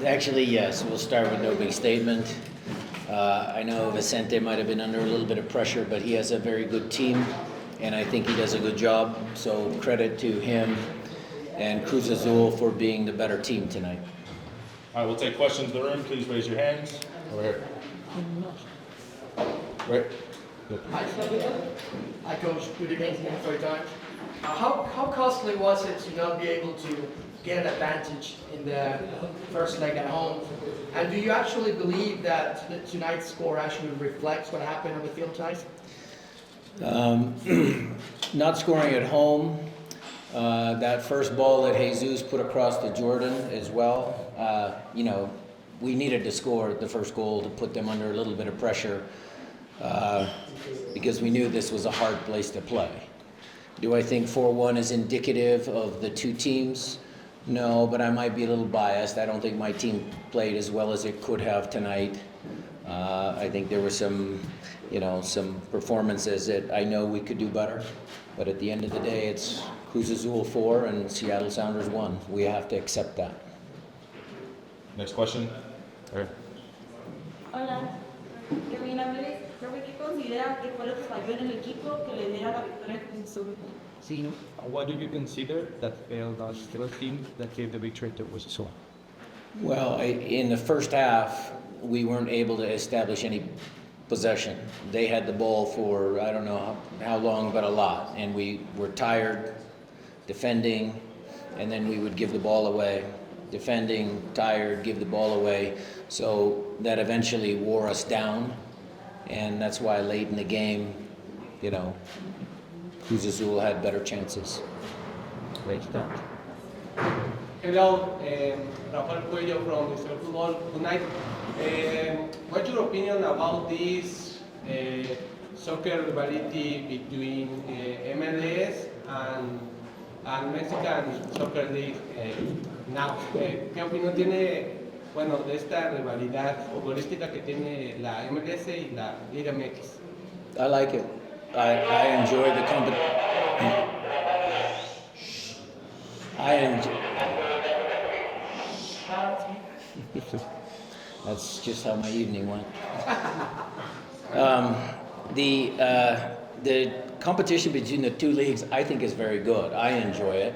Actually, yes. We'll start with no big statement. I know Vicente might have been under a little bit of pressure, but he has a very good team, and I think he does a good job. So credit to him and Cruz Azul for being the better team tonight. All right, we'll take questions in the room. Please raise your hands. Over here. Right. Good. Hi, Coach. Good evening. Thank you for your time. How costly was it to not be able to get an advantage in the first leg at home? And do you actually believe that tonight's score actually reflects what happened on the field tonight? Not scoring at home. That first ball that Jesus put across to Jordan as well. We needed to score the first goal to put them under a little bit of pressure because we knew this was a hard place to play. Do I think 4-1 is indicative of the two teams? No, but I might be a little biased. I don't think my team played as well as it could have tonight. I think there were some performances that I know we could do better. But at the end of the day, it's Cruz Azul 4 and Seattle Sounders 1. We have to accept that. Next question. Hola, Kevin Álvarez. ¿Qué considera que fue lo que falló en el equipo que le diera la victoria a Cruz Azul? What do you consider that failed us the team that gave the victory to Cruz Azul? Well, in the first half, we weren't able to establish any possession. They had the ball for, I don't know how long, but a lot. And we were tired defending, and then we would give the ball away. Defending, tired, give the ball away. So that eventually wore us down. And that's why late in the game, Cruz Azul had better chances. Hello, Rafael Cuello from Mr. Football. Good night. What's your opinion about this soccer rivalry between MLS and Mexican Soccer League now? ¿Qué opinión tiene, de esta rivalidad futbolística que tiene la MLS y la Liga MX? I like it. I enjoy the competition. That's just how my evening went. The competition between the two leagues, I think, is very good. I enjoy it.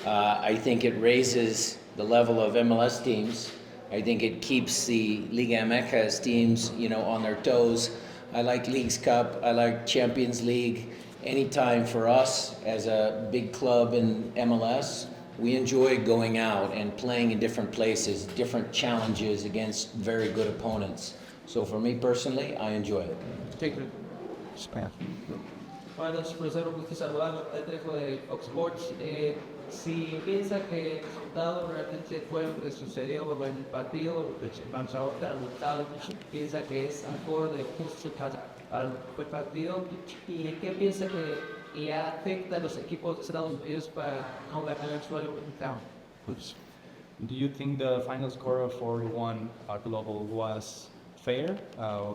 I think it raises the level of MLS teams. I think it keeps the Liga MX teams, on their toes. I like Leagues Cup. I like Champions League. Anytime for us as a big club in MLS, we enjoy going out and playing in different places, different challenges against very good opponents. So for me personally, I enjoy it. Take it. Bueno, profesor, gusto saludarlo de Fox Sports. Si piensa que el resultado realmente fue lo que sucedió en el partido, lo que se pasó al resultado, piensa que es acorde justo al partido, y qué piensa que afecta a los equipos de Estados Unidos para combatir el suelo down. Do you think the final score of 4-1 global was fair?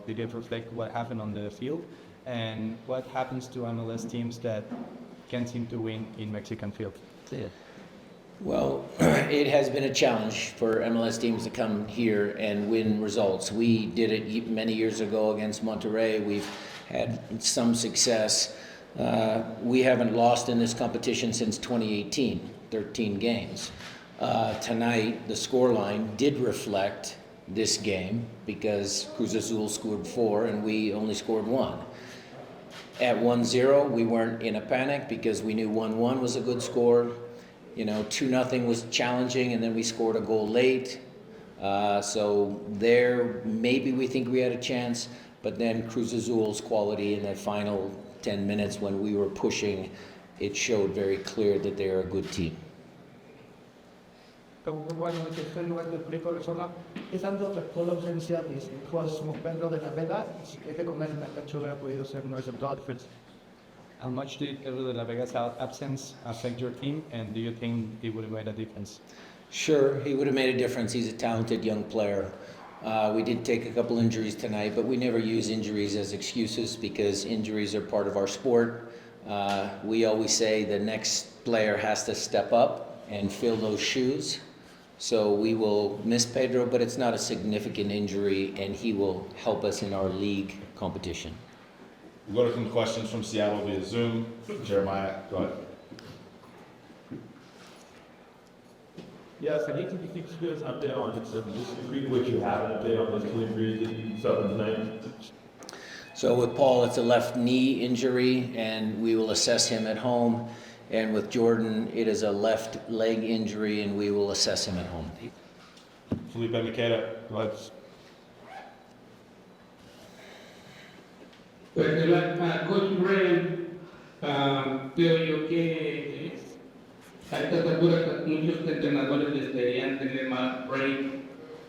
Did it reflect what happened on the field? And what happens to MLS teams that can't seem to win in Mexican field? Well, it has been a challenge for MLS teams to come here and win results. We did it many years ago against Monterrey. We've had some success. We haven't lost in this competition since 2018, 13 games. Tonight, the scoreline did reflect this game because Cruz Azul scored 4 and we only scored 1. At 1-0, we weren't in a panic because we knew 1-1 was a good score. 2-0 was challenging, and then we scored a goal late. So there, maybe we think we had a chance, but then Cruz Azul's quality in that final 10 minutes when we were pushing, it showed very clear that they're a good team. Bueno, estoy igual de explico persona. Estando por la ausencia de jugadores como Pedro de la Vega, este con la cancha hubiera podido ser no exceptuado defensa. How much did Pedro de la Vega's absence affect your team, and do you think it would have made a difference? Sure, he would have made a difference. He's a talented young player. We did take a couple injuries tonight, but we never use injuries as excuses because injuries are part of our sport. We always say the next player has to step up and fill those shoes. So we will miss Pedro, but it's not a significant injury, and he will help us in our league competition. We'll go to some questions from Seattle via Zoom. Jeremiah, go ahead. Yes, I think if you could give us an update on just what you have an update on those two injuries that you suffered tonight. So with Paul, it's a left knee injury, and we will assess him at home. And with Jordan, it is a left leg injury, and we will assess him at home. Felipe Makeda, go ahead. Pues Coach Brian, creo yo que a estas alturas muchos entrenadores deberían tener más break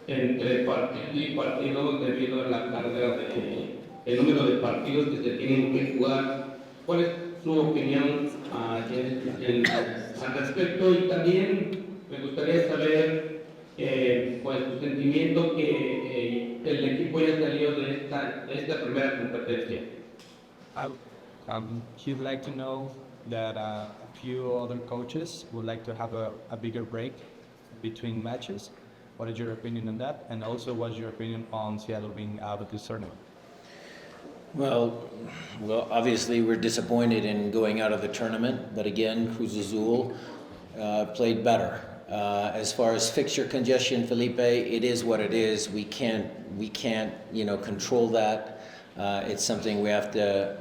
entre partido y partido debido a la carga de el número de partidos que se tienen que jugar. ¿Cuál es su opinión al respecto? Y también me gustaría saber pues su sentimiento que el equipo ya salió de esta primera competencia. He'd like to know that a few other coaches would like to have a bigger break between matches. What is your opinion on that? And also, what's your opinion on Seattle being out of this tournament? Well, obviously we're disappointed in going out of the tournament, but again, Cruz Azul played better. As far as fixture congestion, Felipe, it is what it is. We can't, control that. It's something we have to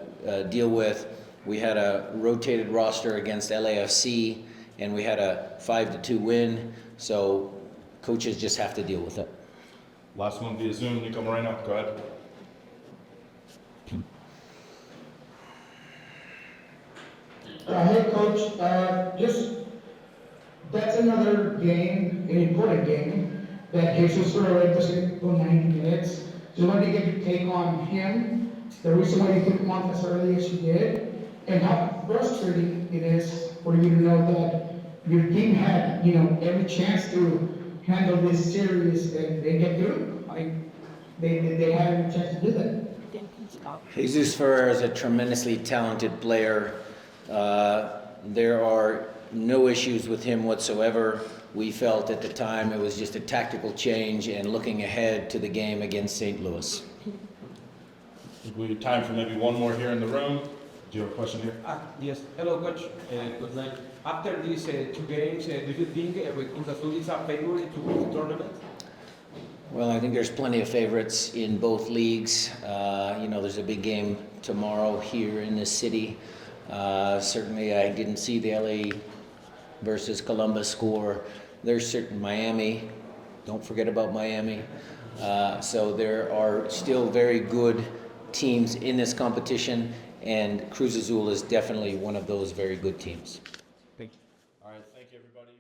deal with. We had a rotated roster against LAFC, and we had a 5-2 win. So coaches just have to deal with it. Last one via Zoom. Nico Moreno, go ahead. Hey coach, that's another game, an important game, that Jesus Ferreira doesn't go 90 minutes. So I wanted to get your take on him, the reason why you took him off as early as you did, and how frustrating it is for you to know that your team had, every chance to handle this series and they get through. They had every chance to do that. Jesus Ferrer is a tremendously talented player. There are no issues with him whatsoever. We felt at the time it was just a tactical change and looking ahead to the game against St. Louis. We have time for maybe one more here in the room. Do you have a question here? Yes, hello coach. Good night. After these 2 games, do you think Cruz Azul is a favorite to win the tournament? Well, I think there's plenty of favorites in both leagues. There's a big game tomorrow here in the city. Certainly, I didn't see the LA versus Columbus score. There's certain Miami. Don't forget about Miami. So there are still very good teams in this competition, and Cruz Azul is definitely one of those very good teams. Thank you. All right, thank you everybody.